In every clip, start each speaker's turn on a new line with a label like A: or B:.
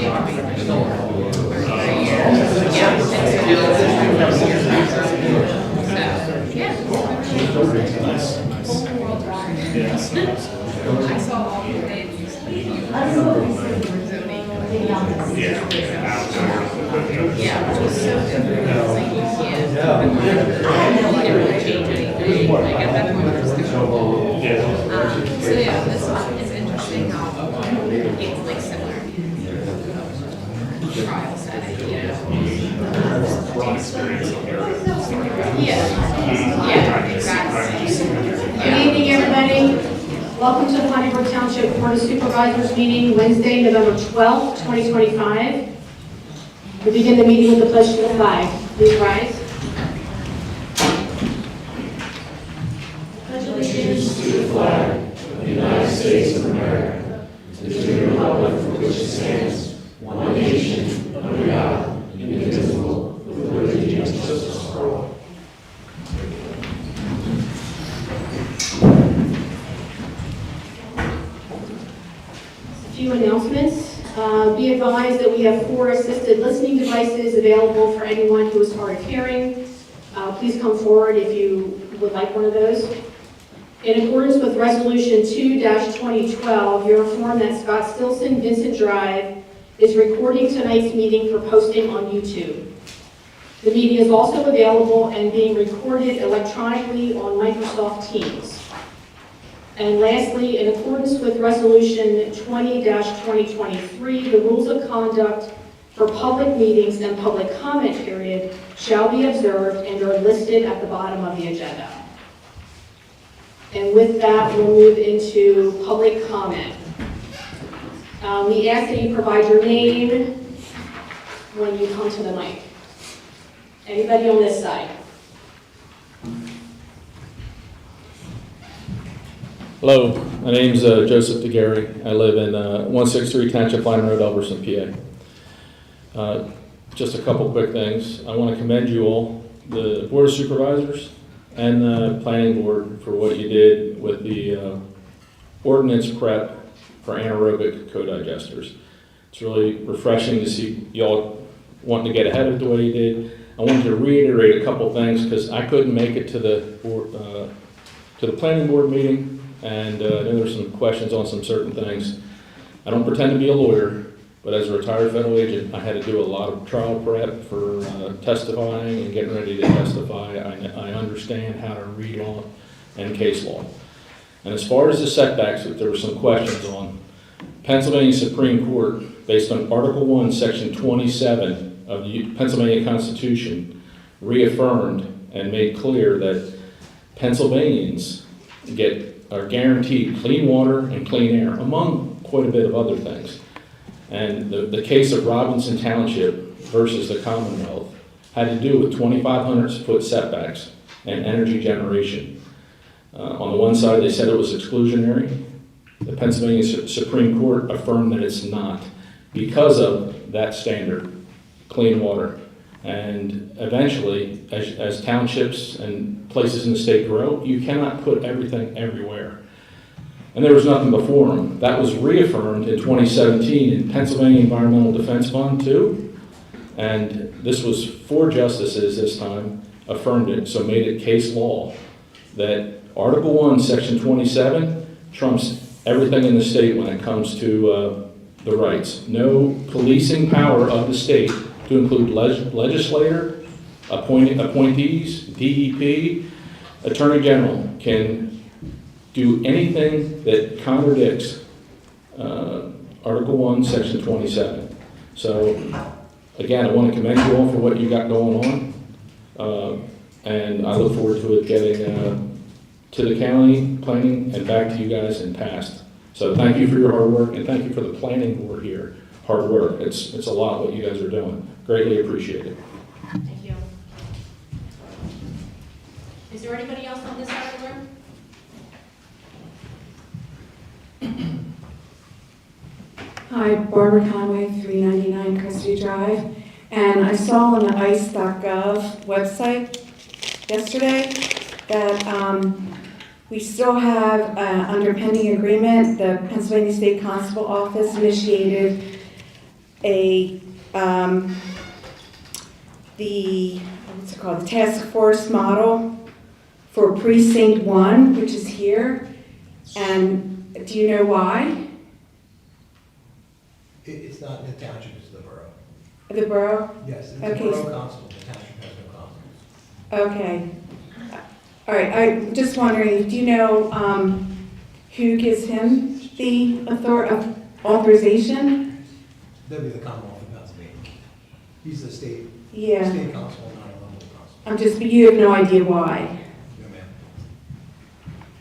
A: I saw all the things. Yeah, which was so different. It's like you can't really change anything. Like at that point, we're just gonna go. So yeah, this one is interesting how it's like similar trial setting, you know? Yeah, exactly.
B: Good evening, everybody. Welcome to the Huntingburg Township Board of Supervisors meeting Wednesday, November 12th, 2025. We begin the meeting with the pledge to the flag. Please rise. Pledge allegiance
C: to the flag of the United States of America, and to the republic for which it stands, one nation, under God, indivisible, with liberty and justice for all.
B: A few announcements. Be advised that we have 4 assisted listening devices available for anyone who is hard of hearing. Please come forward if you would like one of those. In accordance with Resolution 2-2012, you're informed that Scott Stilson Vincent Drive is recording tonight's meeting for posting on YouTube. The meeting is also available and being recorded electronically on Microsoft Teams. And lastly, in accordance with Resolution 20-2023, the rules of conduct for public meetings and public comment period shall be observed and are listed at the bottom of the agenda. And with that, we'll move into public comment. We ask that you provide your name when you come to the mic. Anybody on this side?
D: Hello, my name's Joseph DeGarry. I live in 163 Township Line Road, Elverson, PA. Just a couple quick things. I want to commend you all, the Board of Supervisors and the Planning Board, for what you did with the ordinance prep for anaerobic co-digesters. It's really refreshing to see y'all wanting to get ahead of it the way you did. I wanted to reiterate a couple things because I couldn't make it to the Planning Board meeting. And I know there's some questions on some certain things. I don't pretend to be a lawyer, but as a retired federal agent, I had to do a lot of trial prep for testifying and getting ready to testify. I understand how to read law and case law. And as far as the setbacks, there were some questions on, Pennsylvania Supreme Court, based on Article 1, Section 27 of the Pennsylvania Constitution, reaffirmed and made clear that Pennsylvanians are guaranteed clean water and clean air, among quite a bit of other things. And the case of Robinson Township versus the Commonwealth had to do with 2,500-foot setbacks and energy generation. On the one side, they said it was exclusionary. The Pennsylvania Supreme Court affirmed that it's not because of that standard, clean water. And eventually, as townships and places in the state grow, you cannot put everything everywhere. And there was nothing before them. That was reaffirmed in 2017 in Pennsylvania Environmental Defense Fund 2. And this was 4 justices this time affirmed it, so made it case law that Article 1, Section 27 trumps everything in the state when it comes to the rights. No policing power of the state, to include legislator, appointees, DEP, Attorney General, can do anything that contradicts Article 1, Section 27. So, again, I want to commend you all for what you got going on, and I look forward to it getting to the county planning and back to you guys and passed. So thank you for your hard work, and thank you for the planning board here. Hard work. It's a lot what you guys are doing. Greatly appreciated.
B: Thank you. Is there anybody else on this side of the room?
E: Hi, Barbara Conway, 399 Custody Drive. And I saw on the ice.gov website yesterday that we still have, under pending agreement, the Pennsylvania State Constable Office initiated a, what's it called, the task force model for precinct 1, which is here. And do you know why?
C: It's not in the township, it's the borough.
E: The borough?
C: Yes, it's
E: Okay.
C: a borough constable, the township has no constables.
E: Okay. All right, I'm just wondering, do you know who gives him the authorization?
C: That'd be the Commonwealth of Pennsylvania. He's the state
E: Yeah,
C: constable, not a local constable.
E: I'm just, but you have no idea why.
C: No, ma'am.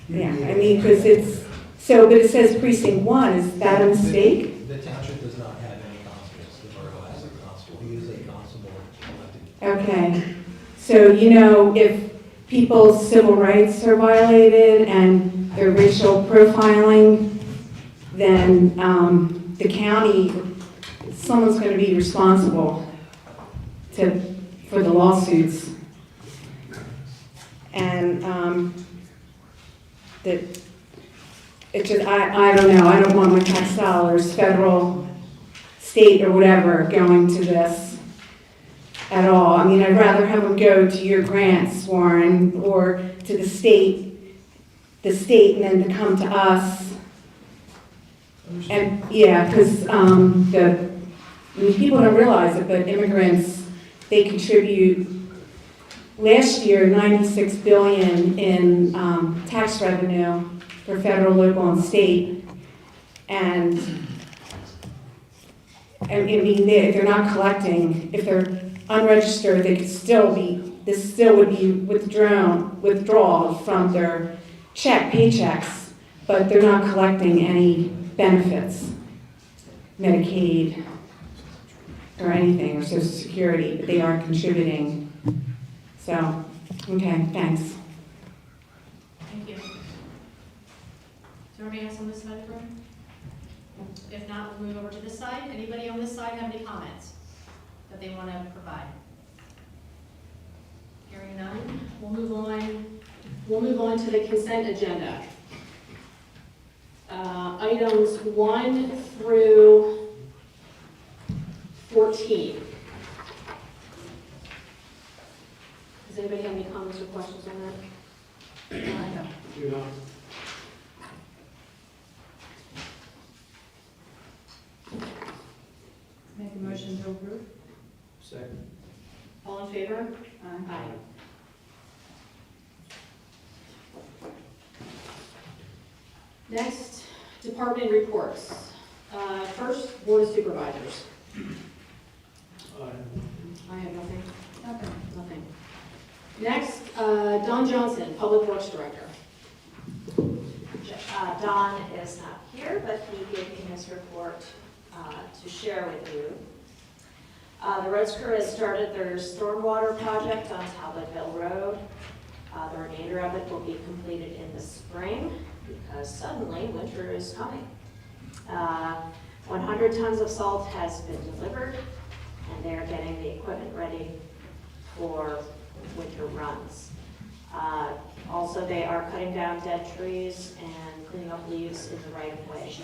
E: Yeah, I mean, because it's, so, but it says precinct 1, is that a mistake?
C: The township does not have any constables, the borough has a constable, he is a constable elected.
E: Okay, so you know, if people's civil rights are violated and their racial profiling, then the county, someone's going to be responsible for the lawsuits. And that it just, I don't know, I don't want my tax dollars, federal, state, or whatever, going to this at all. I mean, I'd rather have them go to your grants, Warren, or to the state, and then to come to us. And, yeah, because people don't realize it, but immigrants, they contribute, last year, $96 billion in tax revenue for federal, local, and state. And I mean, they're not collecting. If they're unregistered, they could still be, this still would be withdrawal from their paychecks, but they're not collecting any benefits, Medicaid, or anything, or Social Security, but they are contributing. So, okay, thanks.
B: Thank you. Is there anybody else on this side of the room? If not, we'll move over to this side. Anybody on this side have any comments that they want to provide? Hearing none, we'll move on to the consent agenda. Items 1 through 14. Does anybody have any comments or questions on that? No.
C: Do not.
A: Make a motion to approve?
C: Second.
B: All in favor? Aye. Next, department reports. First, Board of Supervisors. I have nothing. Nothing. Next, Don Johnson, Public Works Director.
F: Don is not here, but he gave me his report to share with you. The roads crew has started their stormwater project on Talbotville Road. The remainder of it will be completed in the spring because suddenly winter is coming. 100 tons of salt has been delivered, and they're getting the equipment ready for winter runs. Also, they are cutting down dead trees and cleaning up leaves in the right of way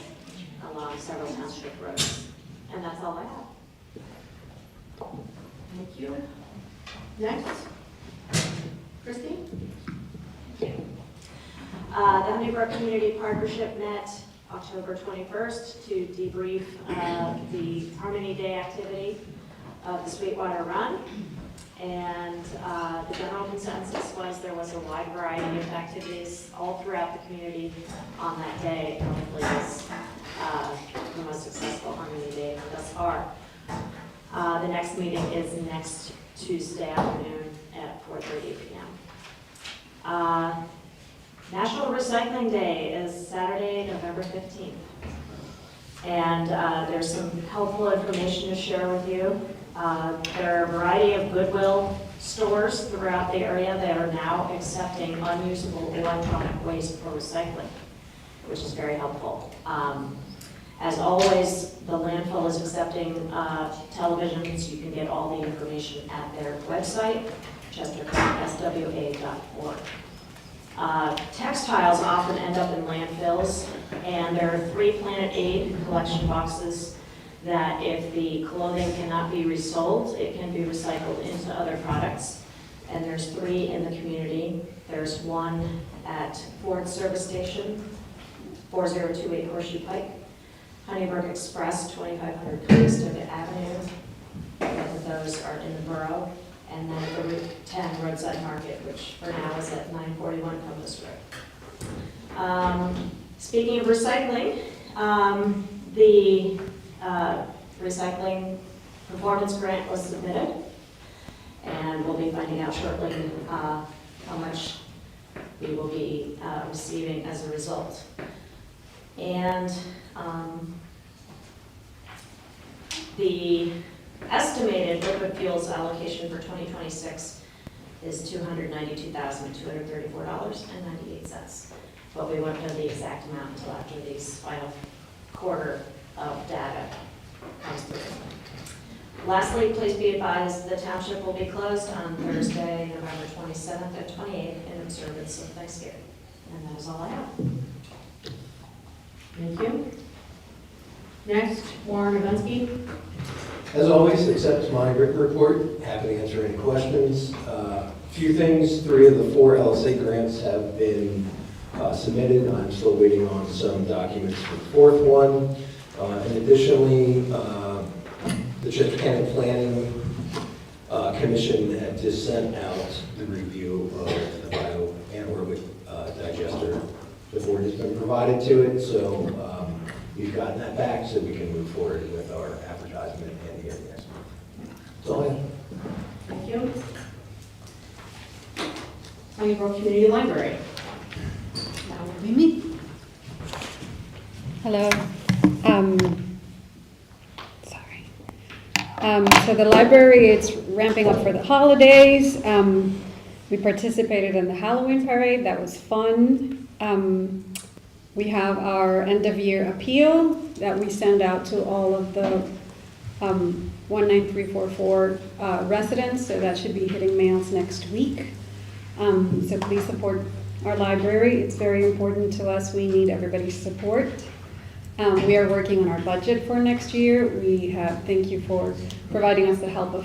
F: along several township roads. And that's all I have.
B: Thank you. Next, Christine?
F: Thank you. The Honeybrook Community Partnership met October 21st to debrief the Harmony Day activity of the Sweetwater Run. And the general consensus was there was a wide variety of activities all throughout the community on that day. And hopefully it's the most successful Harmony Day thus far. The next meeting is next Tuesday afternoon at 4:30 p.m. National Recycling Day is Saturday, November 15th. And there's some helpful information to share with you. There are a variety of Goodwill stores throughout the area that are now accepting unusable electronic waste for recycling, which is very helpful. As always, the landfill is accepting televisions. You can get all the information at their website, chestertownswa.org. Textiles often end up in landfills, and there are 3 Planet Aid collection boxes that if the clothing cannot be resold, it can be recycled into other products. And there's 3 in the community. There's one at Ford Service Station, 4028 Horseshoe Pike, Honeybrook Express, 2500 Conestoga Avenue. Both of those are in the borough. And then the Route 10 Roadside Market, which for now is at 941 Compass Road. Speaking of recycling, the recycling performance grant was submitted, and we'll be finding out shortly how much we will be receiving as a result. And the estimated liquid fuels allocation for 2026 is $292,234.98. But we won't know the exact amount until after these final quarter of data comes through. Lastly, please be advised the township will be closed on Thursday, November 27th and 28th in observance of Thanksgiving. And that is all I have.
B: Thank you. Next, Warren Ovenski.
C: As always, accept my written report. Happy to answer any questions. Few things, 3 of the 4 LSA grants have been submitted. I'm still waiting on some documents for the 4th one. And additionally, the Chittenden Planning Commission have just sent out the review of the bioanaerobic digester. The board has been provided to it, so we've gotten that back so we can move forward with our advertisement and hearing next month. That's all I have.
B: Thank you. Honeybrook Community Library.
G: That would be me. Hello. Sorry. So the library, it's ramping up for the holidays. We participated in the Halloween parade. That was fun. We have our end of year appeal that we send out to all of the 19344 residents. So that should be hitting mails next week. So please support our library. It's very important to us. We need everybody's support. We are working on our budget for next year. Thank you for providing us the help of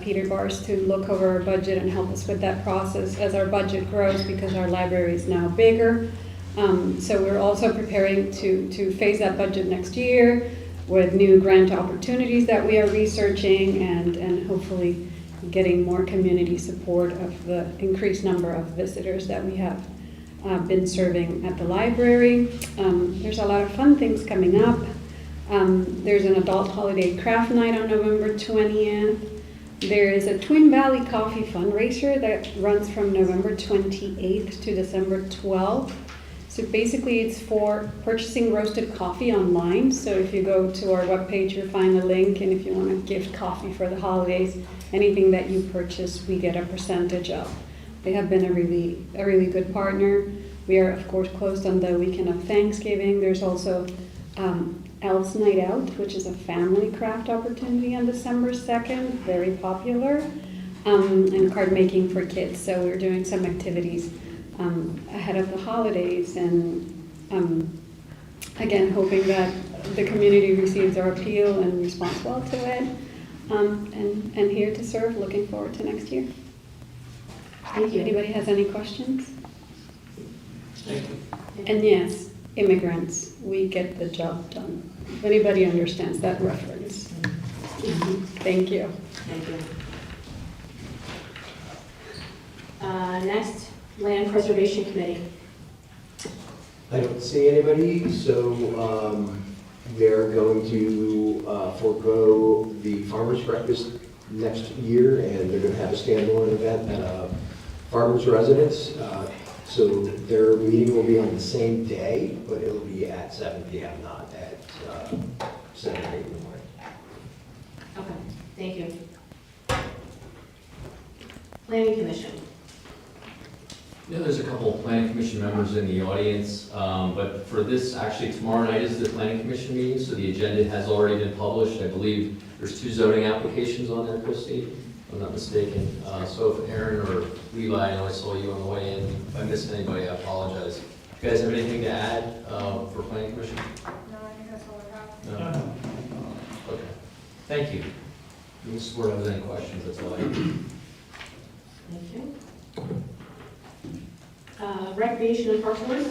G: Peter Bars to look over our budget and help us with that process as our budget grows because our library is now bigger. So we're also preparing to phase that budget next year with new grant opportunities that we are researching and hopefully getting more community support of the increased number of visitors that we have been serving at the library. There's a lot of fun things coming up. There's an adult holiday craft night on November 20th. There is a Twin Valley Coffee fundraiser that runs from November 28th to December 12th. So basically it's for purchasing roasted coffee online. So if you go to our webpage, you'll find a link, and if you want to gift coffee for the holidays, anything that you purchase, we get a percentage of. They have been a really good partner. We are, of course, closed on the weekend of Thanksgiving. There's also Elves Night Out, which is a family craft opportunity on December 2nd, very popular, and card making for kids. So we're doing some activities ahead of the holidays, and again, hoping that the community receives our appeal and responds well to it, and here to serve, looking forward to next year.
B: Thank you.
G: Anybody has any questions? And yes, immigrants, we get the job done. If anybody understands that reference. Thank you.
B: Thank you. Next, Land Preservation Committee.
C: I don't see anybody, so they're going to forego the farmer's breakfast next year, and they're going to have a standalone event at a farmer's residence. So their meeting will be on the same day, but it'll be at 7 p.m., not at 7 or 8 in the morning.
B: Okay, thank you. Planning Commission.
H: Yeah, there's a couple of planning commission members in the audience, but for this, actually tomorrow night is the planning commission meeting, so the agenda has already been published. I believe there's 2 zoning applications on there, Christie, if I'm not mistaken. So if Aaron or Levi, I know I saw you on the way in. If I missed anybody, I apologize. You guys have anything to add for planning commission?
I: No, I think that's all I have.
H: No? Okay. Thank you. Mrs. Ward, has any questions? That's all I have.
B: Okay. Recreation and Park Board?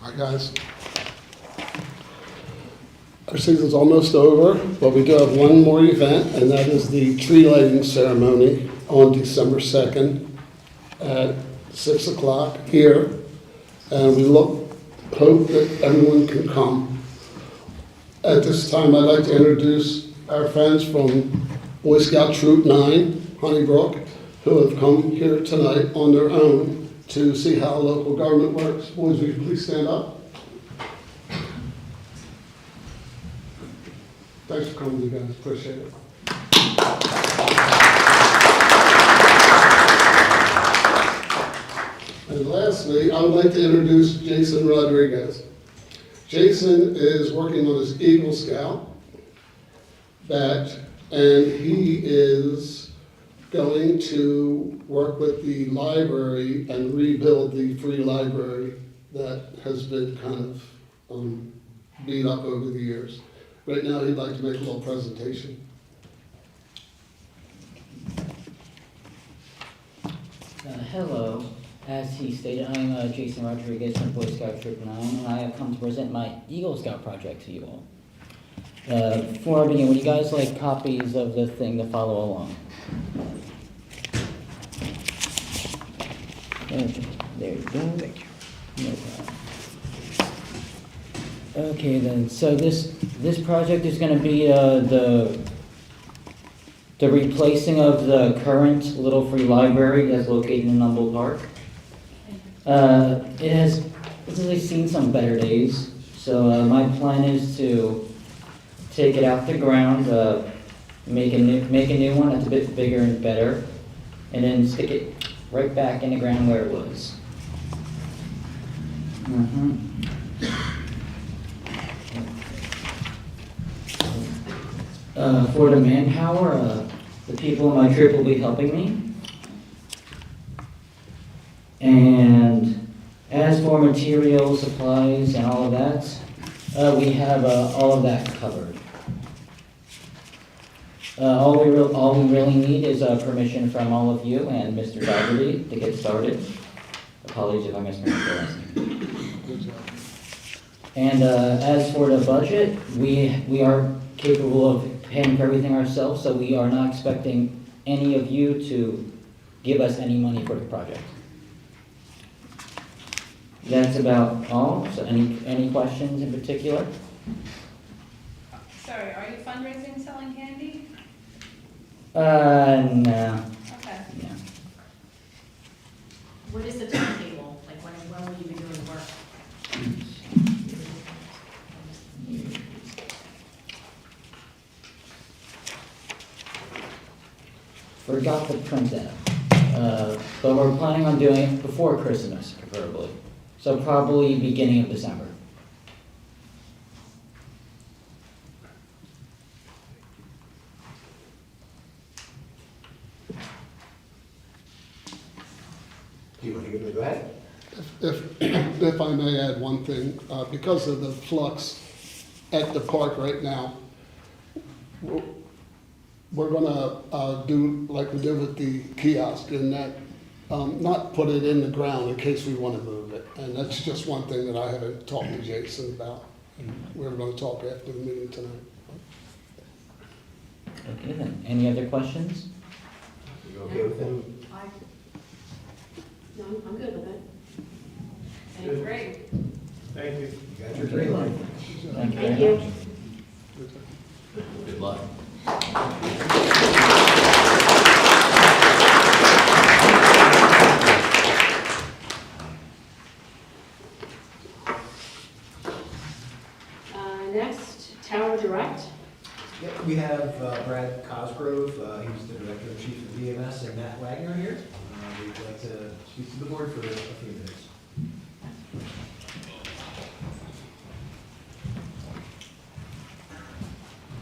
I: Hi, guys. Our season's almost over, but we do have one more event, and that is the tree lighting ceremony on December 2nd at 6 o'clock here. And we hope that everyone can come. At this time, I'd like to introduce our friends from Boy Scout Troop 9, Brook, who have come here tonight on their own to see how local government works. Boys, will you please stand up? Thanks for coming, you guys. Appreciate it. And lastly, I would like to introduce Jason Rodriguez. Jason is working on his Eagle Scout badge, and he is going to work with the library and rebuild the free library that has been kind of beat up over the years. Right now, he'd like to make a little presentation.
J: Hello, as he stated, I'm Jason Rodriguez from Boy Scout Troop 9, and I have come to present my Eagle Scout project to you all. Before I begin, would you guys like copies of the thing to follow along? Okay, there you go. Thank you. No problem. Okay then, so this project is going to be the replacing of the current Little Free Library that's located in Humboldt Park. It has seen some better days, so my plan is to take it out the ground, make a new one that's a bit bigger and better, and then stick it right back in the ground where it was. For the manpower, the people in my troop will be helping me. And as for materials, supplies, and all of that, we have all of that covered. All we really need is permission from all of you and Mr. Dougherty to get started. Apologies if I mispronounced your last name. And as for the budget, we are capable of paying for everything ourselves, so we are not expecting any of you to give us any money for the project. That's about all. So any questions in particular?
A: Sorry, are you fundraising selling candy?
J: No.
A: Okay.
J: No.
A: What is the timetable? Like when will you be doing the work?
J: Forgot to print that. But we're planning on doing it before Christmas, preferably. So probably beginning of December.
C: Do you want to go ahead?
I: If I may add one thing, because of the flux at the park right now, we're gonna do like we did with the kiosk, and that not put it in the ground in case we want to move it. And that's just one thing that I haven't talked to Jason about. We're going to talk after the meeting tonight.
J: Okay then. Any other questions?
C: You okay with it?
B: No, I'm good with it.
A: That's great.
C: Thank you. You got your tree light.
J: Thank you
B: Thank
J: very
B: you.
J: much.
H: Good luck.
B: Next, Tower Direct.
K: Yep, we have Brad Cosgrove, he's the Director and Chief of EMS, and Matt Wagner here. We'd like to speak to the board for a few minutes.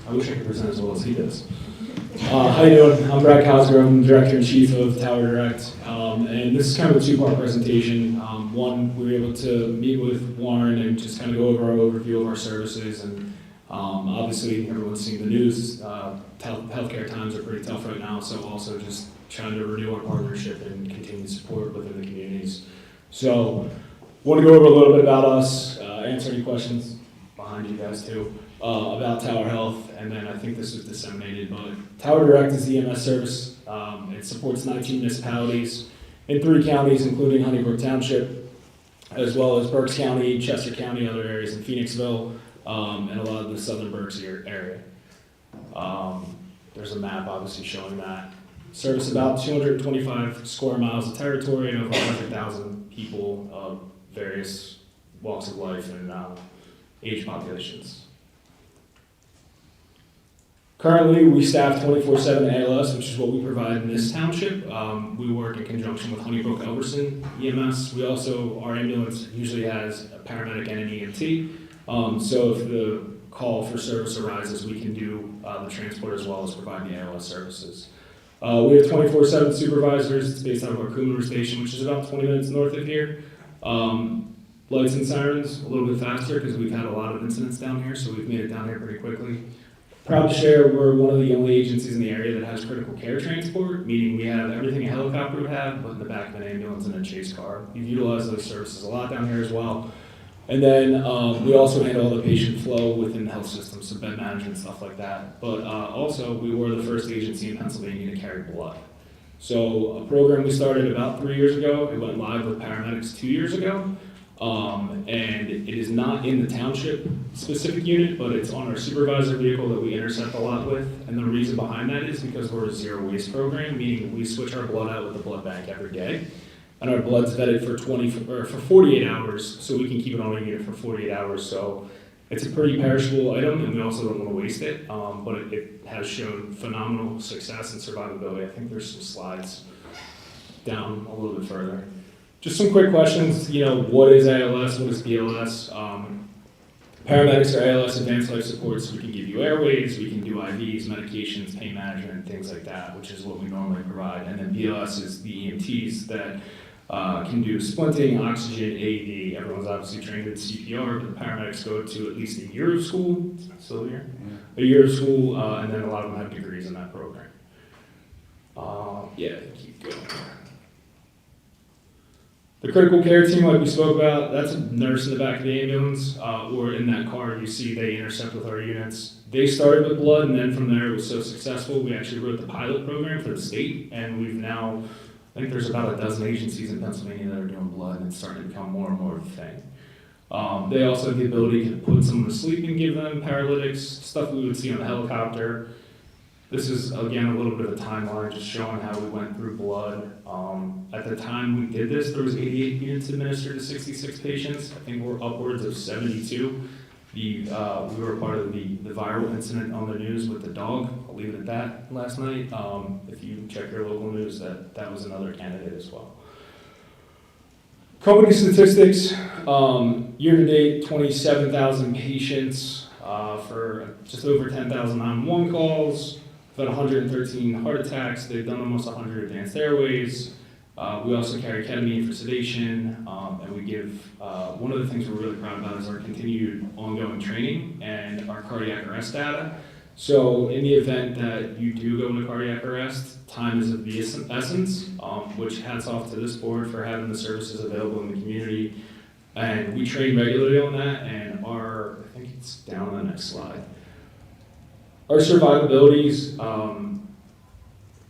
L: I wish I could present as well as he does. How you doing? I'm Brad Cosgrove, I'm Director and Chief of Tower Direct. And this is kind of a two-part presentation. One, we were able to meet with Warren and just kind of go over our overview of our services, and obviously everyone's seen the news. Healthcare times are pretty tough right now, so also just trying to renew our partnership and continue support within the communities. So, want to go over a little bit about us, answer any questions behind you guys too, about Tower Health, and then I think this was disseminated, but Tower Direct is the EMS service. It supports 19 municipalities in 3 counties, including Honeybrook Township, as well as Berks County, Chester County, other areas in Phoenixville, and a lot of the southern Berks area. There's a map obviously showing that. Service about 225 square miles of territory and over 100,000 people of various walks of life and age populations. Currently, we staff 24/7 ALS, which is what we provide in this township. We work in conjunction with Honeybrook Elverson EMS. We also, our ambulance usually has a paramedic and an EMT. So if the call for service arises, we can do the transport as well as provide the ALS services. We have 24/7 supervisors. It's based out of our Coomer Station, which is about 20 minutes north of here. Lights and sirens, a little bit faster because we've had a lot of incidents down here, so we've made it down here pretty quickly. Proud to share we're one of the only agencies in the area that has critical care transport, meaning we have everything a helicopter would have, but in the back of an ambulance and a chase car. We've utilized those services a lot down here as well. And then we also handle all the patient flow within the health system, so bed management, stuff like that. But also, we were the first agency in Pennsylvania to carry blood. So a program we started about 3 years ago, it went live with paramedics 2 years ago. And it is not in the township specific unit, but it's on our supervisor vehicle that we intercept a lot with. And the reason behind that is because we're a zero waste program, meaning we switch our blood out with the blood bank every day. And our blood's vetted for 48 hours, so we can keep it on a unit for 48 hours. So it's a pretty perishable item, and we also don't want to waste it. But it has shown phenomenal success and survivability. I think there's some slides down a little bit further. Just some quick questions. What is ALS? What is BLS? Paramedics are ALS advanced life support, so we can give you airways, we can do IVs, medications, pain management, things like that, which is what we normally provide. And then BLS is the EMTs that can do splinting, oxygen, AED. Everyone's obviously trained in CPR, but the paramedics go to at least a year of school. Still here? A year of school, and then a lot of them have degrees in that program. Keep going. The critical care team, like we spoke about, that's a nurse in the back of the ambulance, or in that car you see they intercept with our units. They started with blood, and then from there it was so successful, we actually wrote the pilot program for the state, and we've now, I think there's about a dozen agencies in Pennsylvania that are doing blood, and it's starting to become more and more of a thing. They also have the ability to put someone to sleep and give them paralytics, stuff we would see on a helicopter. This is, again, a little bit of a timeline just showing how we went through blood. At the time we did this, there was 88 units administered to 66 patients. I think we're upwards of 72. We were part of the viral incident on the news with the dog. I'll leave it at that last night. If you check your local news, that was another candidate as well. Company statistics, year to date, 27,000 patients for just over 10,000 911 calls. About 113 heart attacks. They've done almost 100 advanced airways. We also carry ketamine for sedation, and we give, one of the things we're really proud about is our continued ongoing training and our cardiac arrest data. So in the event that you do go into cardiac arrest, time is of the essence, which hats off to this board for having the services available in the community. And we train regularly on that, and I think it's down on the next slide. Our survivability is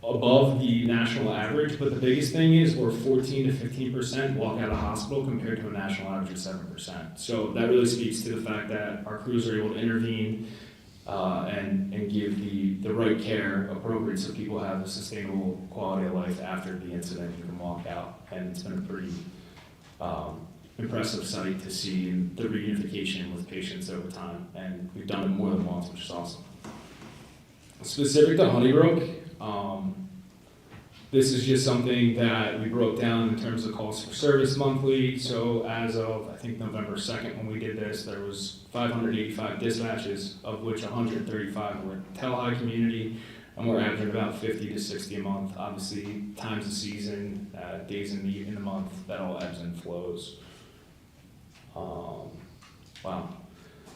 L: above the national average, but the biggest thing is we're 14 to 15% walk out of hospital compared to a national average of 7%. So that really speaks to the fact that our crews are able to intervene and give the right care appropriate so people have a sustainable quality of life after the incident. You can walk out, and it's been a pretty impressive sight to see the reunification with patients over time, and we've done it more than once, which is awesome. Specific to Honeybrook, this is just something that we broke down in terms of calls for service monthly. So as of, I think, November 2nd when we did this, there was 585 dispatches, of which 135 were Telhigh community. and we're averaging about 50 to 60 a month. Obviously, times of season, days in the month, that all ebbs and flows. Wow.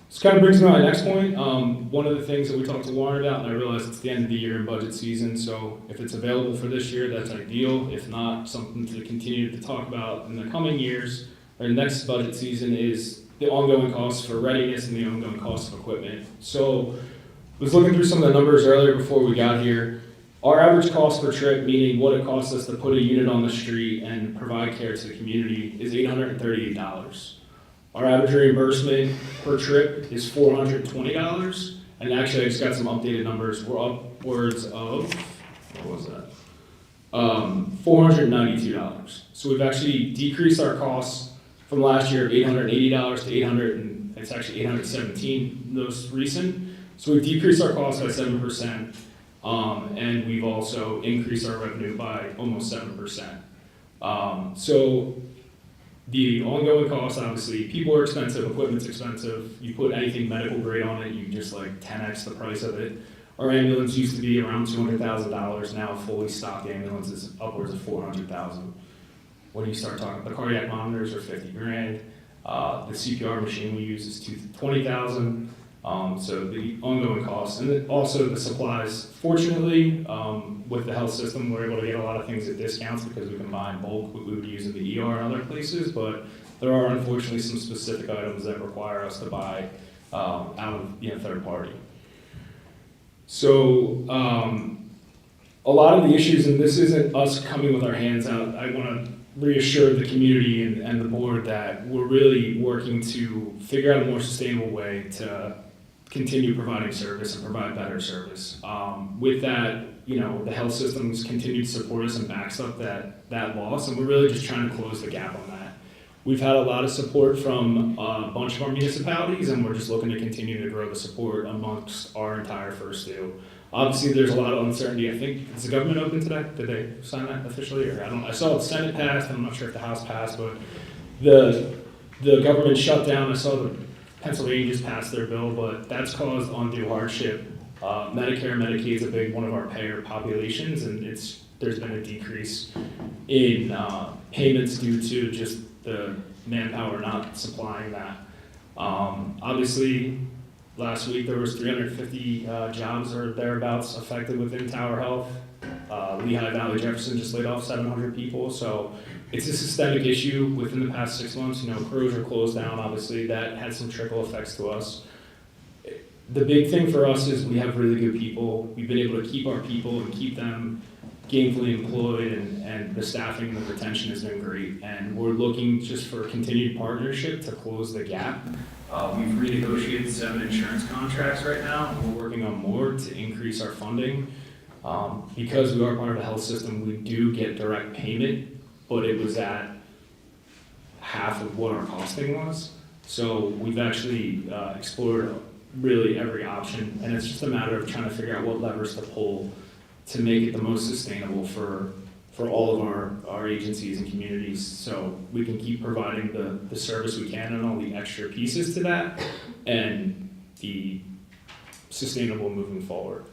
L: This kind of brings me to my next point. One of the things that we talked to Warren about, and I realize it's the end of the year in budget season, so if it's available for this year, that's ideal. If not, something to continue to talk about in the coming years, or next budget season, is the ongoing costs for readiness and the ongoing costs of equipment. So I was looking through some of the numbers earlier before we got here. Our average cost per trip, meaning what it costs us to put a unit on the street and provide care to the community, is $838. Our average reimbursement per trip is $420, and actually I just got some updated numbers. We're upwards of, what was that? $492. So we've actually decreased our costs from last year of $880 to it's actually $817 most recent. So we've decreased our costs by 7%, and we've also increased our revenue by almost 7%. So the ongoing costs, obviously, people are expensive, equipment's expensive. You put anything medical grade on it, you just like 10x the price of it. Our ambulance used to be around $200,000. Now a fully stocked ambulance is upwards of $400,000. When you start talking, the cardiac monitors are $50,000. The CPR machine we use is $20,000. So the ongoing costs, and then also the supplies. Fortunately, with the health system, we're able to get a lot of things at discounts because we can buy in bulk what we would use in the ER and other places, but there are unfortunately some specific items that require us to buy out of third party. So a lot of the issues, and this isn't us coming with our hands out, I want to reassure the community and the board that we're really working to figure out a more sustainable way to continue providing service and provide better service. With that, the health systems continue to support us and backs up that loss, and we're really just trying to close the gap on that. We've had a lot of support from a bunch of our municipalities, and we're just looking to continue to grow the support amongst our entire First Due. Obviously, there's a lot of uncertainty. I think, is the government open today? Did they sign that officially? Or I saw the Senate passed. I'm not sure if the House passed, but the government shut down. I saw the Pennsylvania just passed their bill, but that's caused undue hardship. Medicare, Medicaid is a big one of our payer populations, and there's been a decrease in payments due to just the manpower not supplying that. Obviously, last week there was 350 jobs or thereabouts affected within Tower Health. Lehigh Valley Jefferson just laid off 700 people, so it's a systemic issue within the past 6 months. Crews are closed down, obviously, that had some trickle effects to us. The big thing for us is we have really good people. We've been able to keep our people and keep them gainfully employed, and the staffing and the retention has been great. And we're looking just for continued partnership to close the gap. We've renegotiated 7 insurance contracts right now, and we're working on more to increase our funding. Because we are part of the health system, we do get direct payment, but it was at half of what our costing was. So we've actually explored really every option, and it's just a matter of trying to figure out what levers to pull to make it the most sustainable for all of our agencies and communities, so we can keep providing the service we can and all the extra pieces to that, and the sustainable moving forward.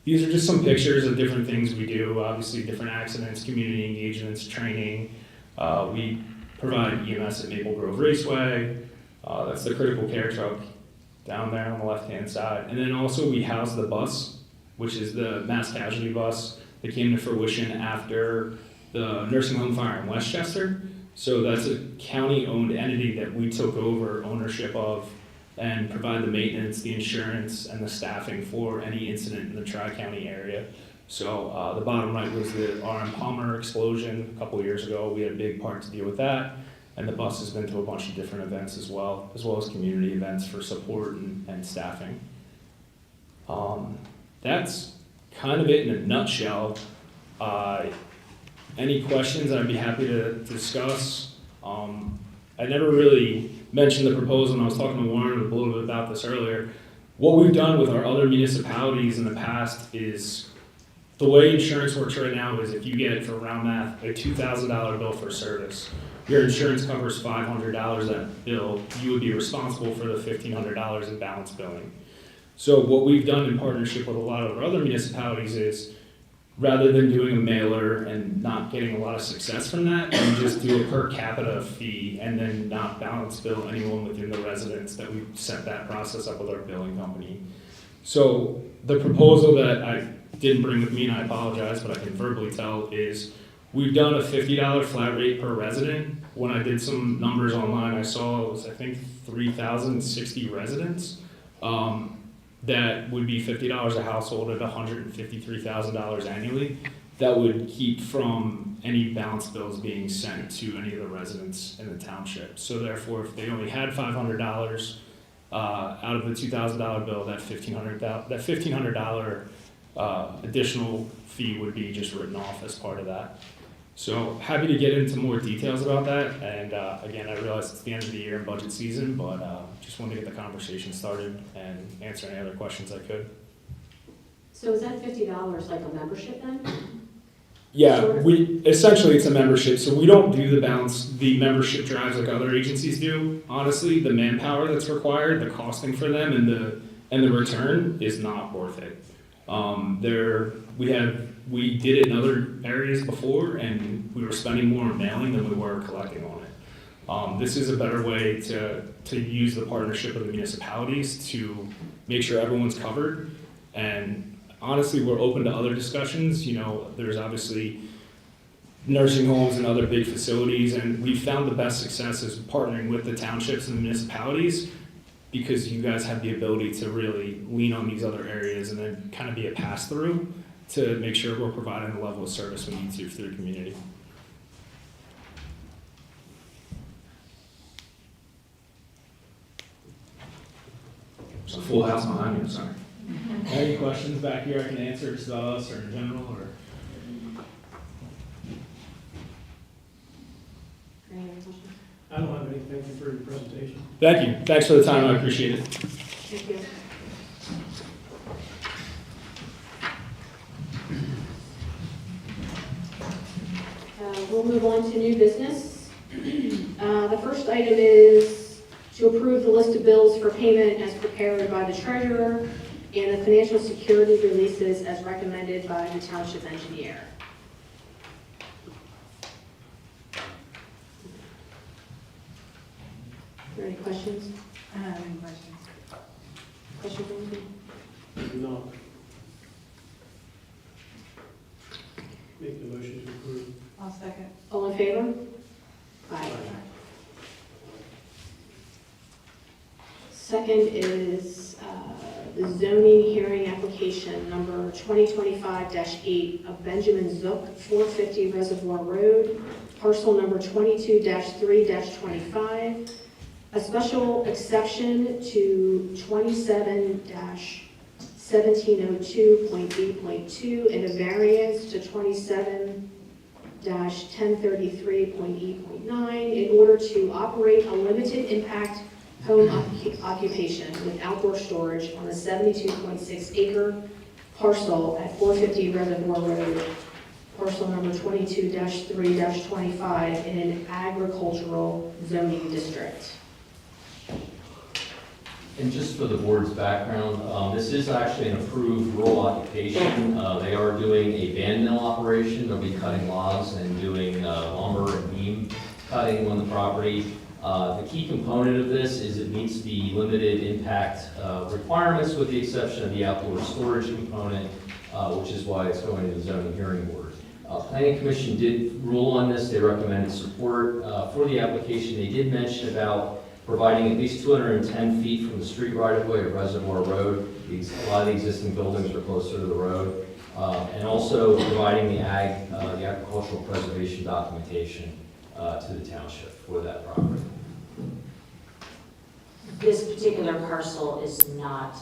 L: These are just some pictures of different things we do. Obviously, different accidents, community engagements, training. We provide EMS at Maple Grove Raceway. That's the critical care truck down there on the left-hand side. And then also we house the bus, which is the mass casualty bus that came to fruition after the nursing home fire in Westchester. So that's a county-owned entity that we took over ownership of and provide the maintenance, the insurance, and the staffing for any incident in the Tri-County area. So the bottom right was the R.M. Palmer explosion a couple of years ago. We had a big part to deal with that. And the bus has been to a bunch of different events as well as community events for support and staffing. That's kind of it in a nutshell. Any questions, I'd be happy to discuss. I never really mentioned the proposal, and I was talking to Warren a little bit about this earlier. What we've done with our other municipalities in the past is, the way insurance works right now is if you get, for round math, a $2,000 bill for service, your insurance covers $500 that bill, you would be responsible for the $1,500 in balance billing. So what we've done in partnership with a lot of our other municipalities is, rather than doing a mailer and not getting a lot of success from that, we just do a per capita fee and then not balance bill anyone within the residence, that we set that process up with our billing company. So the proposal that I didn't bring with me, and I apologize, but I can verbally tell, is we've done a $50 flat rate per resident. When I did some numbers online, I saw it was, I think, 3,060 residents. That would be $50 a household at $153,000 annually. That would keep from any balance bills being sent to any of the residents in the township. So therefore, if they only had $500 out of the $2,000 bill, that $1,500 additional fee would be just written off as part of that. So happy to get into more details about that. And again, I realize it's the end of the year and budget season, but just wanted to get the conversation started and answer any other questions I could.
B: So is that $50 like a membership then?
L: Yeah, essentially it's a membership. So we don't do the membership drives like other agencies do. Honestly, the manpower that's required, the costing for them, and the return is not worth it. We did it in other areas before, and we were spending more on mailing than we were collecting on it. This is a better way to use the partnership of the municipalities to make sure everyone's covered. And honestly, we're open to other discussions. You know, there's obviously nursing homes and other big facilities, and we found the best success is partnering with the townships and the municipalities, because you guys have the ability to really lean on these other areas and then kind of be a pass-through to make sure we're providing the level of service we need to through the community. There's a full house behind me, I'm sorry. Any questions back here I can answer, just about us or in general, or?
B: Any other questions?
C: I don't have any. Thank you for your presentation.
L: Thank you. Thanks for the time. I appreciate it.
B: Thank you. We'll move on to new business. The first item is to approve the list of bills for payment as prepared by the treasurer and the financial security releases as recommended by the township engineer. Are there any questions?
E: I don't have any questions.
B: Questions from you?
C: No. Make the motion to approve.
E: I'll second.
B: All in favor? Aye. Second is the zoning hearing application number 2025-8 of Benjamin Zook, 450 Reservoir Road, parcel number 22-3-25, a special exception to 27-1702.8.2 and a variance to 27-1033.8.9 in order to operate a limited impact home occupation with outdoor storage on a 72.6 acre parcel at 450 Reservoir Road, parcel number 22-3-25 in an agricultural zoning district.
H: And just for the board's background, this is actually an approved rural occupation. They are doing a band mill operation. They'll be cutting logs and doing lumber and beam cutting on the property. The key component of this is it meets the limited impact requirements with the exception of the outdoor storage component, which is why it's going to the zoning hearing board. Planning Commission did rule on this. They recommended support for the application. They did mention about providing at least 210 feet from the street right-of-way of Reservoir Road. A lot of the existing buildings are closer to the road. And also providing the agricultural preservation documentation to the township for that property.
F: This particular parcel is not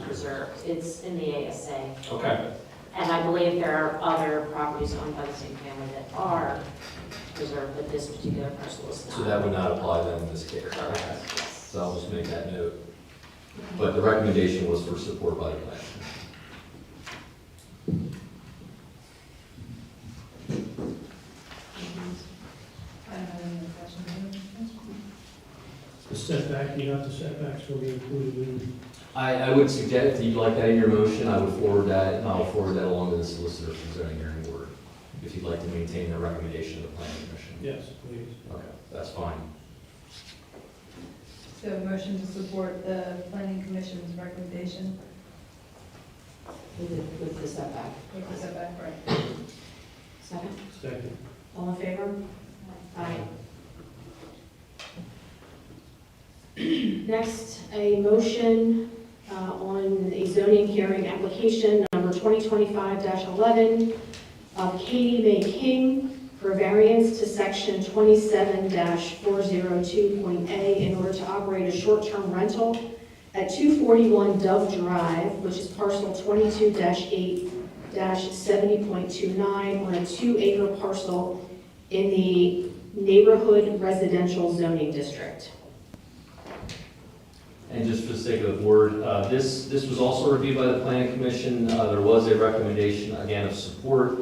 F: preserved. It's in the ASA.
H: Okay.
F: And I believe there are other properties owned by the same family that are preserved, but this particular parcel is not.
H: So that would not apply then in this case.
F: Correct, yes.
H: So I'll just make that note. But the recommendation was for support by the plan.
C: The setback, you have the setbacks will be included in.
H: I would suggest, if you'd like that in your motion, I would forward that, and I'll forward that along to the solicitor for the zoning hearing board, if you'd like to maintain the recommendation of the planning commission.
C: Yes, please.
H: Okay, that's fine.
M: So motion to support the planning commission's recommendation
B: With the setback.
M: with the setback, right?
B: Second?
C: Second.
B: All in favor? Aye. Next, a motion on a zoning hearing application number 2025-11 of Katie Mae King for variance to section 27-402.a in order to operate a short-term rental at 241 Dove Drive, which is parcel 22-8-70.29 on a 2-acre parcel in the neighborhood residential zoning district.
H: And just for the sake of the board, this was also reviewed by the planning commission. There was a recommendation, again, of support.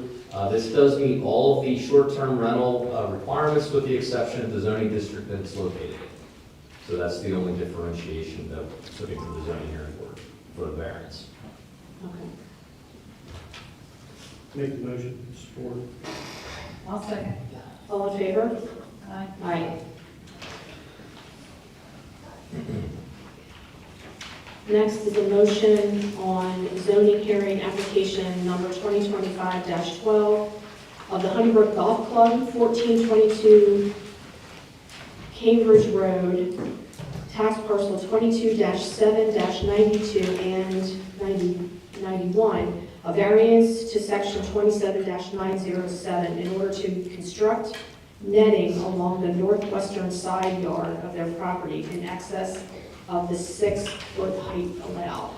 H: This does meet all of the short-term rental requirements with the exception of the zoning district that it's located in. So that's the only differentiation that took it to the zoning hearing board for the variance.
B: Okay.
C: Make the motion, support.
M: I'll second.
B: All in favor?
M: Aye.
B: Aye. Next is a motion on zoning hearing application number 2025-12 of the Honeybrook Golf Club, 1422 Cambridge Road, tax parcel 22-7-92 and 91, a variance to section 27-907 in order to construct netting along the northwestern side yard of their property in excess of the 6-foot height allowed.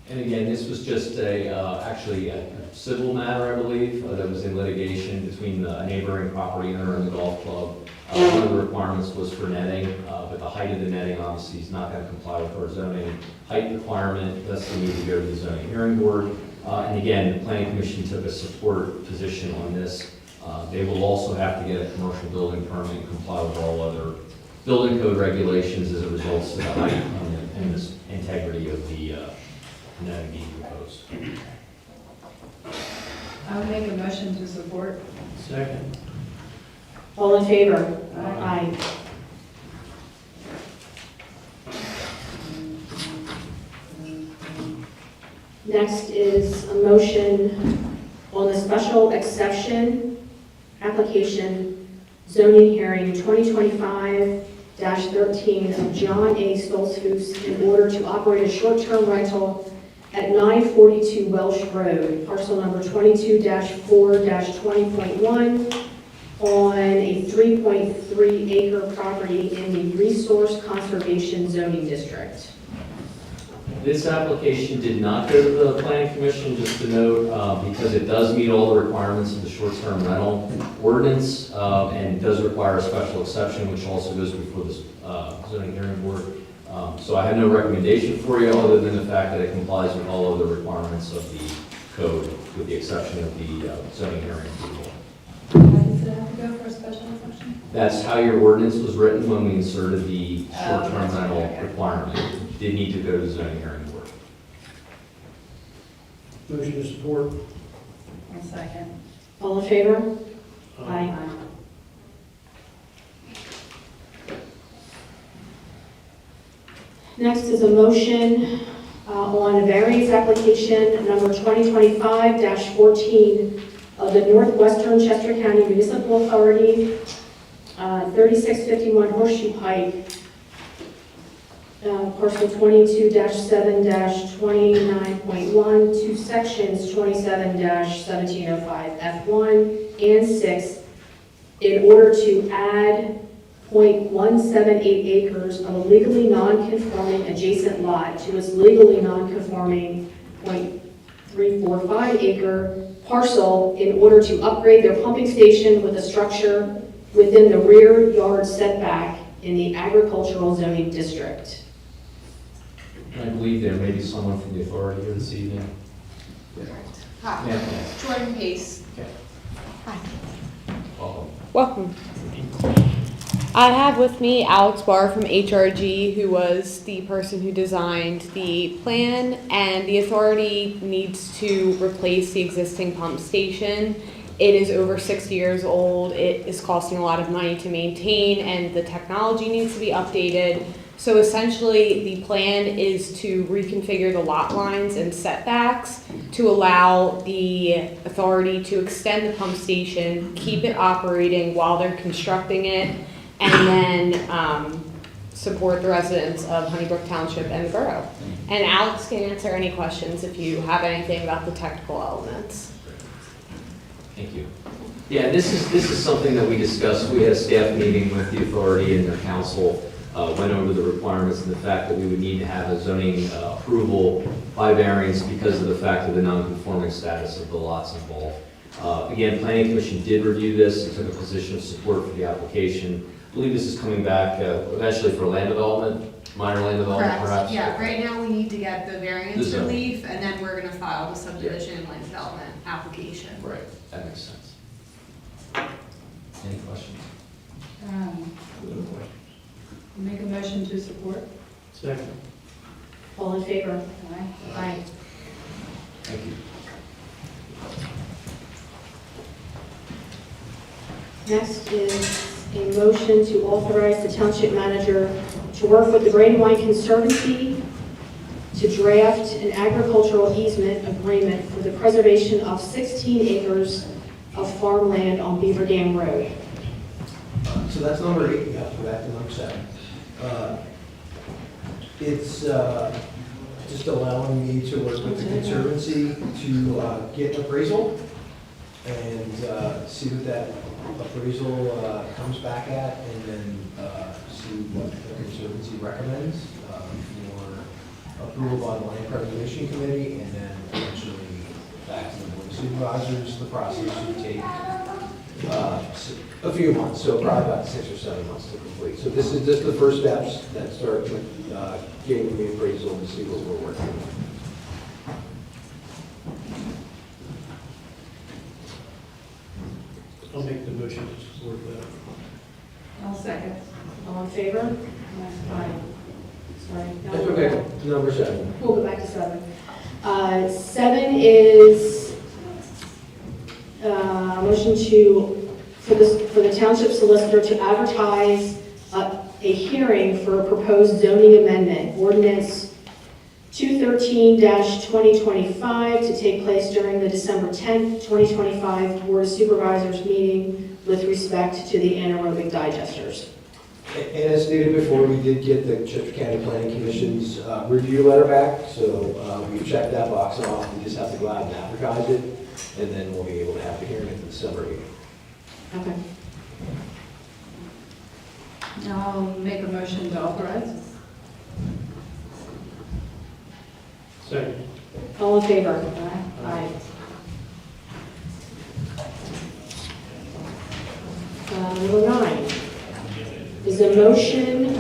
H: And again, this was just actually a civil matter, I believe, that was in litigation between the neighboring property owner and the golf club. One of the requirements was for netting, but the height of the netting obviously is not going to comply with our zoning height requirement. Thus, we need to go to the zoning hearing board. And again, the planning commission took a support position on this. They will also have to get a commercial building permit and comply with all other building code regulations as it results to the height and the integrity of the netting being proposed.
M: I would make a motion to support.
C: Second.
B: All in favor?
M: Aye.
B: Next is a motion on the special exception application zoning hearing 2025-13 of John A. Stoltzfus in order to operate a short-term rental at 942 Welsh Road, parcel number 22-4-20.1, on a 3.3 acre property in the Resource Conservation Zoning District.
H: This application did not go to the planning commission, just to note, because it does meet all the requirements of the short-term rental ordinance, and does require a special exception, which also goes before the zoning hearing board. So I have no recommendation for you, other than the fact that it complies with all of the requirements of the code, with the exception of the zoning hearing approval.
M: Why does it have to go for a special exception?
H: That's how your ordinance was written when we inserted the short-term
M: that's right,
H: rental
M: okay.
H: requirement. Did need to go to the zoning hearing board.
C: Motion to support.
M: I'll second.
B: All in favor? Aye. Next is a motion on variance application number 2025-14 of the Northwestern Chester County Municipal Authority, 3651 Horseshoe Pike, parcel 22-7-29.1 to sections 27-1705 F1 and 6 in order to add .178 acres of a legally non-conforming adjacent lot to its legally non-conforming .345 acre parcel in order to upgrade their pumping station with a structure within the rear yard setback in the agricultural zoning district.
H: I believe there may be someone from the authority here this evening.
A: Hi,
H: Yeah.
A: Jordan Pace.
H: Okay.
A: Hi.
H: Welcome.
G: Welcome.
A: I have with me Alex Barr from HRG, who was the person who designed the plan, and the authority needs to replace the existing pump station. It is over 60 years old. It is costing a lot of money to maintain, and the technology needs to be updated. So essentially, the plan is to reconfigure the lot lines and setbacks to allow the authority to extend the pump station, keep it operating while they're constructing it, and then support the residents of Honeybrook Township and the borough. And Alex can answer any questions if you have anything about the technical elements.
H: Thank you. Yeah, this is something that we discussed. We had a staff meeting with the authority and their council, went over the requirements and the fact that we would need to have a zoning approval by variance because of the fact of the non-conforming status of the lots involved. Again, Planning Commission did review this and took a position of support for the application. I believe this is coming back eventually for land development, minor land development perhaps?
A: Yeah, right now we need to get the variance
H: The zone.
A: relief, and then we're gonna file the subdivision and land development application.
H: Right, that makes sense. Any questions?
M: Make a motion to support.
C: Second.
B: All in favor?
M: Aye.
B: Aye.
H: Thank you.
B: Next is a motion to authorize the township manager to work with the Great Wine Conservancy to draft an agricultural easement agreement for the preservation of 16 acres of farmland on Beaver Dam Road.
K: So that's number 8, we have to go back to number 7. It's just allowing me to work with the Conservancy to get an appraisal and see what that appraisal comes back at, and then see what the Conservancy recommends for approval by the Land Preservation Committee, and then eventually back to the Board of Supervisors. The process should take a few months, so probably about 6 or 7 months to complete. So this is just the first steps that start with getting the appraisal and see what we're working with.
C: I'll make the motion to support that.
M: I'll second.
B: All in favor? Aye. Sorry. no.
K: That's okay, number 7.
B: We'll go back to 7. 7 is motion for the township solicitor to advertise a hearing for a proposed zoning amendment, ordinance 213-2025, to take place during the December 10th, 2025 Board of Supervisors meeting with respect to the anaerobic digesters.
K: And as stated before, we did get the Chester County Planning Commission's review letter back, so we've checked that box off. We just have to go out and advertise it, and then we'll be able to have the hearing at the December meeting.
B: Okay.
M: I'll make a motion to authorize.
C: Second.
B: All in favor? Aye. Number 9 is a motion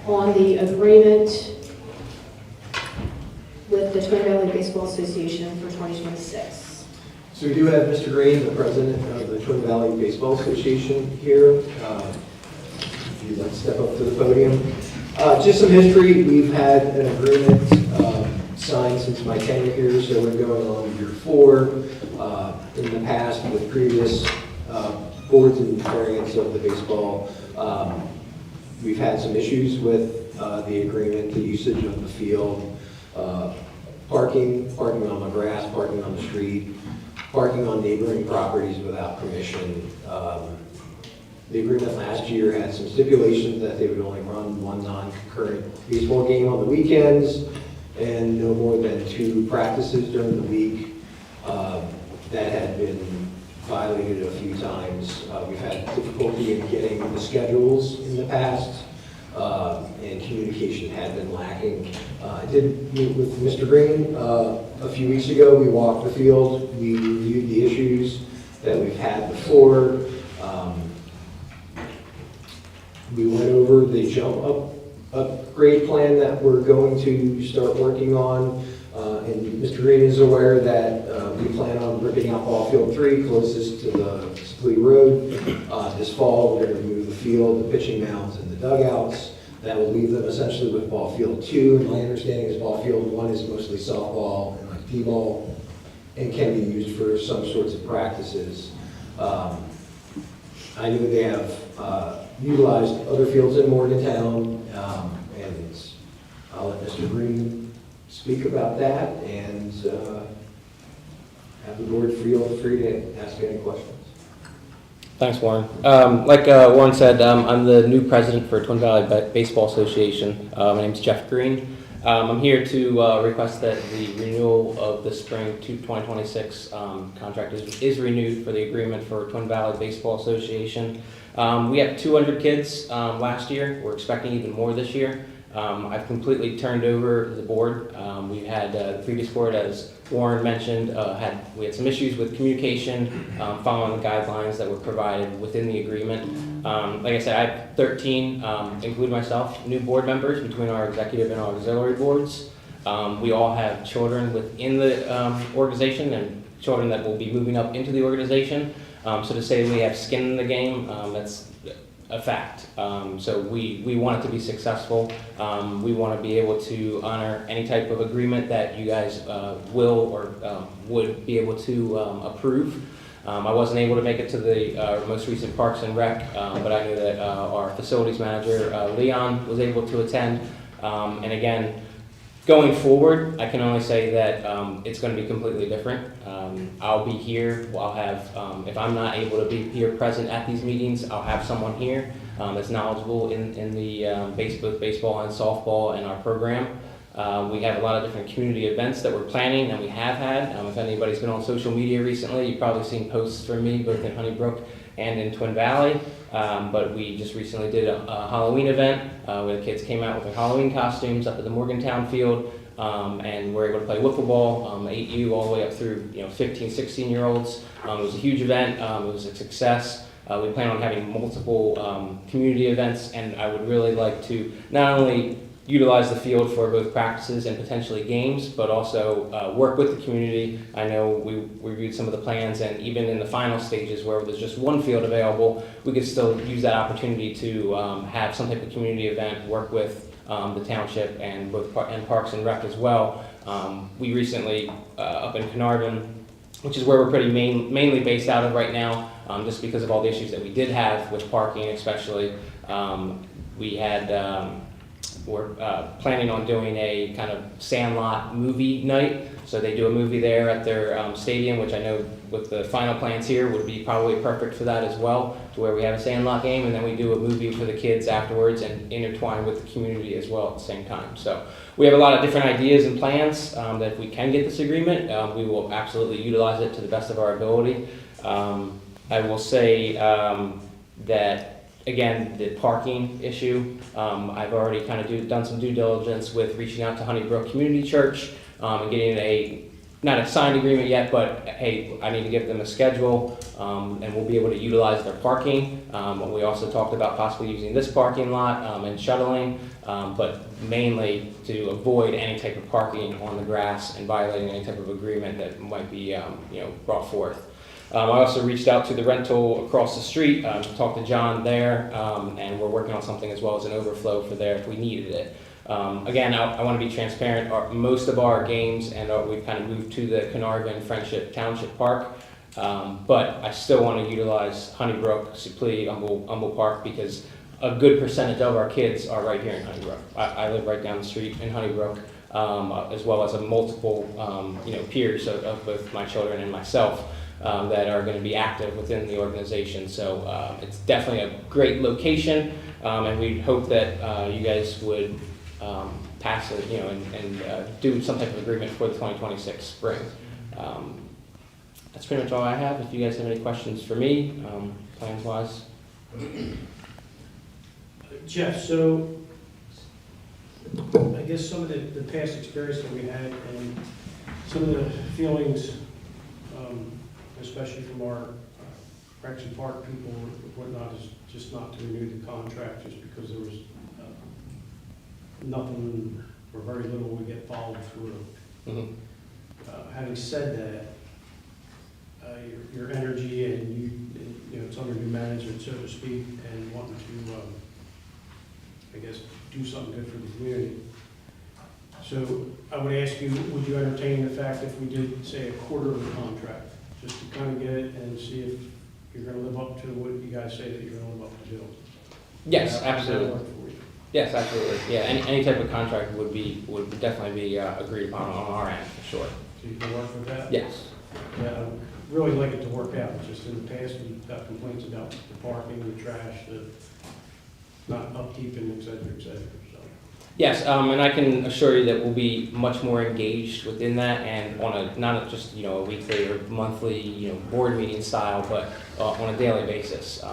B: on the agreement with the Twin Valley Baseball Association for 2026.
K: So we do have Mr. Green, the president of the Twin Valley Baseball Association here. If you'd like to step up to the podium. Just some history. We've had an agreement signed since my tenure here, so we're going on year 4. In the past, with previous boards and variants of the baseball, we've had some issues with the agreement, the usage of the field, parking on the grass, parking on the street, parking on neighboring properties without permission. The agreement last year had some stipulations that they would only run one non-concurrent baseball game on the weekends and no more than 2 practices during the week. That had been violated a few times. We've had difficulty in getting the schedules in the past, and communication had been lacking. I did meet with Mr. Green a few weeks ago. We walked the field. We reviewed the issues that we've had before. We went over the jump upgrade plan that we're going to start working on. And Mr. Green is aware that we plan on ripping out ball field 3 closest to the Splee Road. This fall, we're going to remove the field, the pitching mounds, and the dugouts. That will leave them essentially with ball field 2. And my understanding is ball field 1 is mostly softball and like t-ball, and can be used for some sorts of practices. I know they have utilized other fields in Morgantown, and I'll let Mr. Green speak about that, and have the board feel free to ask any questions.
N: Thanks, Warren. Like Warren said, I'm the new president for Twin Valley Baseball Association. My name's Jeff Green. I'm here to request that the renewal of the spring 2026 contract is renewed for the agreement for Twin Valley Baseball Association. We had 200 kids last year. We're expecting even more this year. I've completely turned over the board. We've had the previous board, as Warren mentioned, we had some issues with communication, following the guidelines that were provided within the agreement. Like I said, I have 13, including myself, new board members between our executive and our auxiliary boards. We all have children within the organization and children that will be moving up into the organization. So to say we have skin in the game, that's a fact. So we want it to be successful. We want to be able to honor any type of agreement that you guys will or would be able to approve. I wasn't able to make it to the most recent Parks and Rec, but I knew that our facilities manager, Leon, was able to attend. And again, going forward, I can only say that it's going to be completely different. I'll be here. I'll have, if I'm not able to be here present at these meetings, I'll have someone here that's knowledgeable in the both baseball and softball in our program. We have a lot of different community events that we're planning and we have had. If anybody's been on social media recently, you've probably seen posts from me both in Honeybrook and in Twin Valley. But we just recently did a Halloween event where the kids came out with their Halloween costumes up at the Morgantown field, and were able to play wiffle ball, 8U all the way up through 15, 16-year-olds. It was a huge event. It was a success. We plan on having multiple community events, and I would really like to not only utilize the field for both practices and potentially games, but also work with the community. I know we reviewed some of the plans, and even in the final stages where there's just one field available, we could still use that opportunity to have some type of community event, work with the township and both Parks and Rec as well. We recently, up in Carnarvon, which is where we're pretty mainly based out of right now, just because of all the issues that we did have with parking especially. We had we're planning on doing a kind of Sandlot movie night. So they do a movie there at their stadium, which I know with the final plans here would be probably perfect for that as well, to where we have a Sandlot game and then we do a movie for the kids afterwards and intertwine with the community as well at the same time. So we have a lot of different ideas and plans that if we can get this agreement, we will absolutely utilize it to the best of our ability. I will say that again, the parking issue, I've already kind of done some due diligence with reaching out to Honeybrook Community Church and getting not a signed agreement yet, but hey, I need to give them a schedule and we'll be able to utilize their parking. We also talked about possibly using this parking lot and shuttling, but mainly to avoid any type of parking on the grass and violating any type of agreement that might be brought forth. I also reached out to the rental across the street, talked to John there, and we're working on something as well as an overflow for there if we needed it. Again, I want to be transparent. Most of our games, and we've kind of moved to the Carnarvon Friendship Township Park, but I still want to utilize Honeybrook, Suplee, Humble Park, because a good percentage of our kids are right here in Honeybrook. I live right down the street in Honeybrook, as well as a multiple peers of both my children and myself. That are going to be active within the organization. So it's definitely a great location, and we hope that you guys would pass it, and do some type of agreement for the 2026 spring. That's pretty much all I have. If you guys have any questions for me, plans-wise.
O: Jeff, so I guess some of the past experience that we had and some of the feelings, especially from our Rex and Park people and whatnot, is just not to renew the contract just because there was nothing or very little we get followed through.
N: Mm-hmm.
O: Having said that, your energy and it's under new management, so to speak, and wanting to, I guess, do something good for the community. So I would ask you, would you entertain the fact if we did, say, a quarterly contract, just to kind of get it and see if you're gonna live up to what you guys say that you're gonna live up to do?
N: Yes,
O: How does that
N: absolutely.
O: work for you?
N: Yes, absolutely. Yeah, any type of contract would definitely be agreed upon on our end, for sure.
O: So you can work with that?
N: Yes.
O: Yeah, I would really like it to work out. Just in the past, we've got complaints about the parking, the trash, the not upkeep, and et cetera, so.
N: Yes, and I can assure you that we'll be much more engaged within that, and on a, not just, a weekly or monthly, board meeting style, but on a daily basis,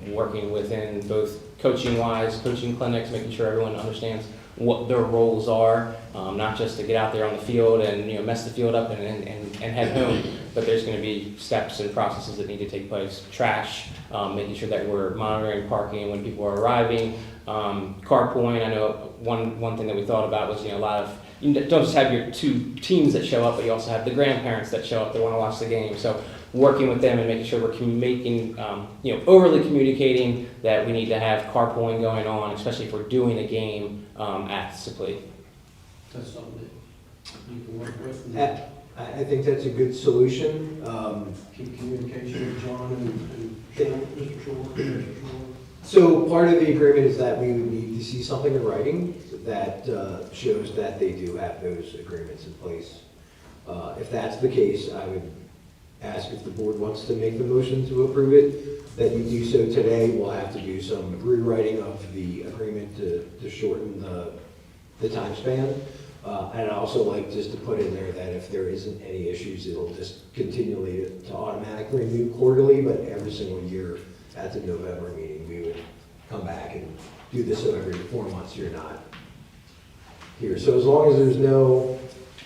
N: working within both coaching-wise, coaching clinics, making sure everyone understands what their roles are, not just to get out there on the field and, mess the field up and head home, but there's going to be steps and processes that need to take place. Trash, making sure that we're monitoring parking when people are arriving, carpooling. I know one thing that we thought about was, a lot of, you don't just have your two teams that show up, but you also have the grandparents that show up that want to watch the game. So working with them and making sure we're overly communicating that we need to have carpooling going on, especially if we're doing a game at Sipley.
O: That's something that you can work with.
K: I think that's a good solution.
O: Keep communication with John and Mr. Shore.
K: So part of the agreement is that we would need to see something in writing that shows that they do have those agreements in place. If that's the case, I would ask if the board wants to make the motion to approve it, that you do so today. We'll have to do some rewriting of the agreement to shorten the time span. And I'd also like just to put in there that if there isn't any issues, it'll just continually to automatically renew quarterly, but every single year at the November meeting, we would come back and do this so every 4 months you're not here. So as long as there's no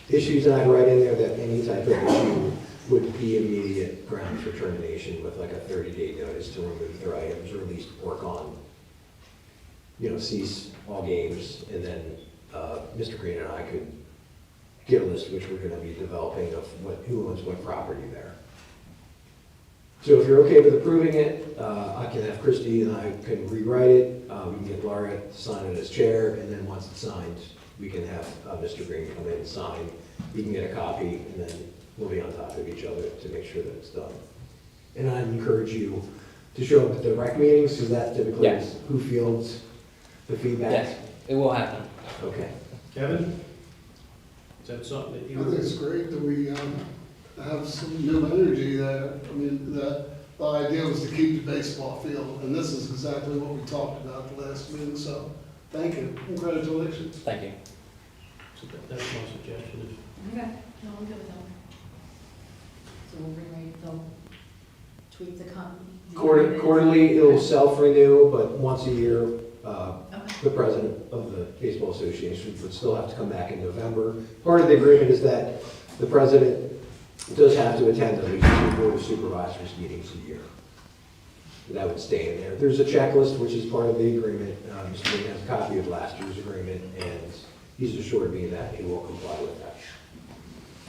K: issues, and I'd write in there that any type of issue would be immediate grounds for termination with like a 30-day notice to remove their items, or at least work on, cease all games, and then Mr. Green and I could get a list which we're going to be developing of who owns what property there. So if you're okay with approving it, I can have Christy and I can rewrite it. We can get Laura to sign it as chair, and then once it's signed, we can have Mr. Green come in and sign. He can get a copy, and then we'll be on top of each other to make sure that it's done. And I encourage you to show up at the rec meetings, because that typically is who fields the feedback.
N: Yes, it will happen.
K: Okay.
O: Kevin? Is that something that you?
I: I think it's great that we have some new energy there. I mean, the idea was to keep the baseball field, and this is exactly what we talked about the last meeting, so thank you. Congratulations.
N: Thank you.
O: So that's my suggestion.
A: Okay, no, I'm good with that. So we'll rewrite, they'll tweak the
K: Quarterly, it'll self-renew, but once a year,
A: Okay.
K: the president of the Baseball Association would still have to come back in November. Part of the agreement is that the president does have to attend at least 2 Board of Supervisors meetings a year. That would stay in there. There's a checklist, which is part of the agreement. Mr. Green has a copy of last year's agreement, and he's assured me that he will comply with that.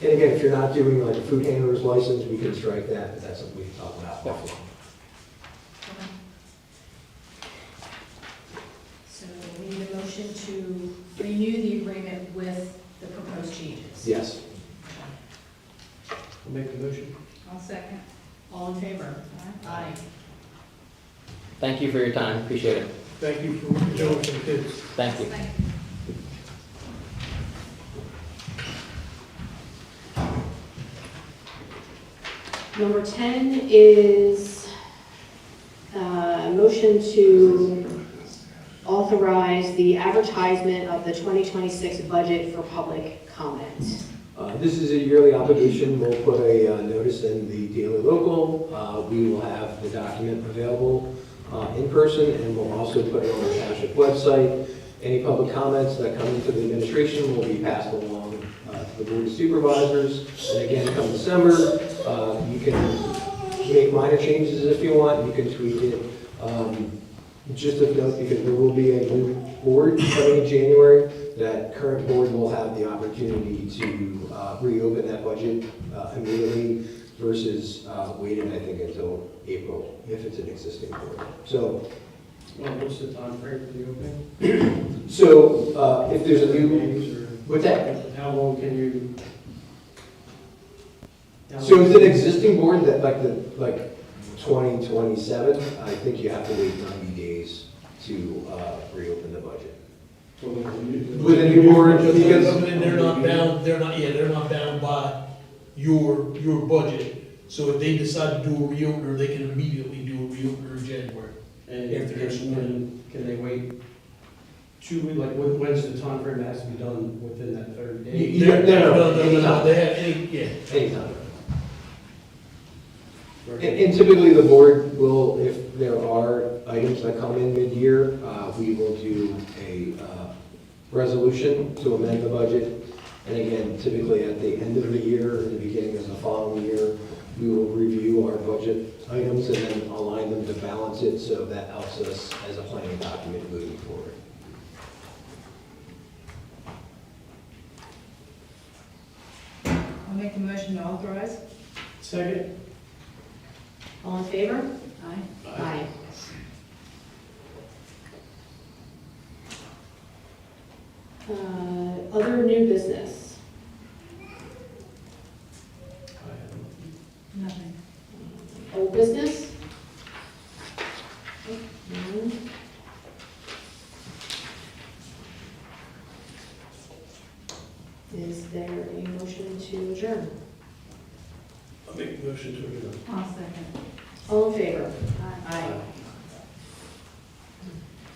K: And again, if you're not doing like a food handler's license, we can strike that, but that's something we can talk about offline.
A: Okay. So we need a motion to renew the agreement with the proposed changes.
K: Yes.
O: I'll make the motion.
A: I'll second. All in favor? Aye.
N: Thank you for your time. Appreciate it.
O: Thank you for what you're doing for the kids.
N: Thank you.
B: Number 10 is a motion to authorize the advertisement of the 2026 budget for public comment.
K: This is a yearly obligation. We'll put a notice in the Daily Local. We will have the document available in person, and we'll also put it on the township website. Any public comments that come into the administration will be passed along to the Board of Supervisors. And again, come December, you can make minor changes if you want. You can tweak it. Just a note, because there will be a new board coming in January, that current board will have the opportunity to reopen that budget immediately versus waiting, I think, until April if it's an existing board. So,
O: Well, what's the time frame for the opening?
K: so if there's a new,
O: Days or
K: what's that?
O: how long can you?
K: So if it's an existing board that like 2027, I think you have to wait 90 days to reopen the budget. With a new board, because
C: And they're not bound, they're not bound by your budget. So if they decide to do a reopener, they can immediately do a reopener in January.
O: And if they're sworn, can they wait 2 weeks, like when's the time frame that has to be done within that 30 days?
K: No,
C: They have any, yeah.
K: anytime. And typically the board will, if there are items that come in mid-year, we will do a resolution to amend the budget. And again, typically at the end of the year, at the beginning of the following year, we will review our budget items and then align them to balance it, so that helps us as a planning document moving forward.
M: I'll make the motion to authorize.
O: Second?
B: All in favor?
M: Aye.
B: Aye. Other new business?
M: Nothing.
B: Old business? None. Is there a motion to adjourn?
O: I'll make a motion to adjourn.
M: I'll second.
B: All in favor?
M: Aye.
B: Aye.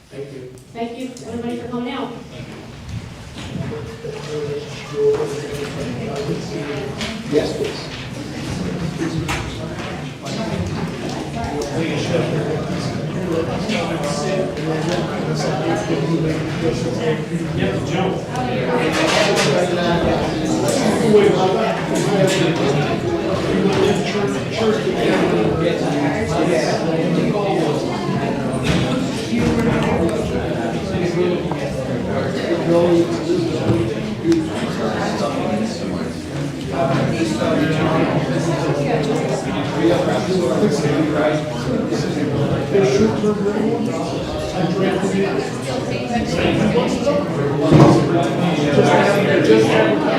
O: Thank you.
B: Thank you, everybody, for coming out.
K: Yes, please.
C: Just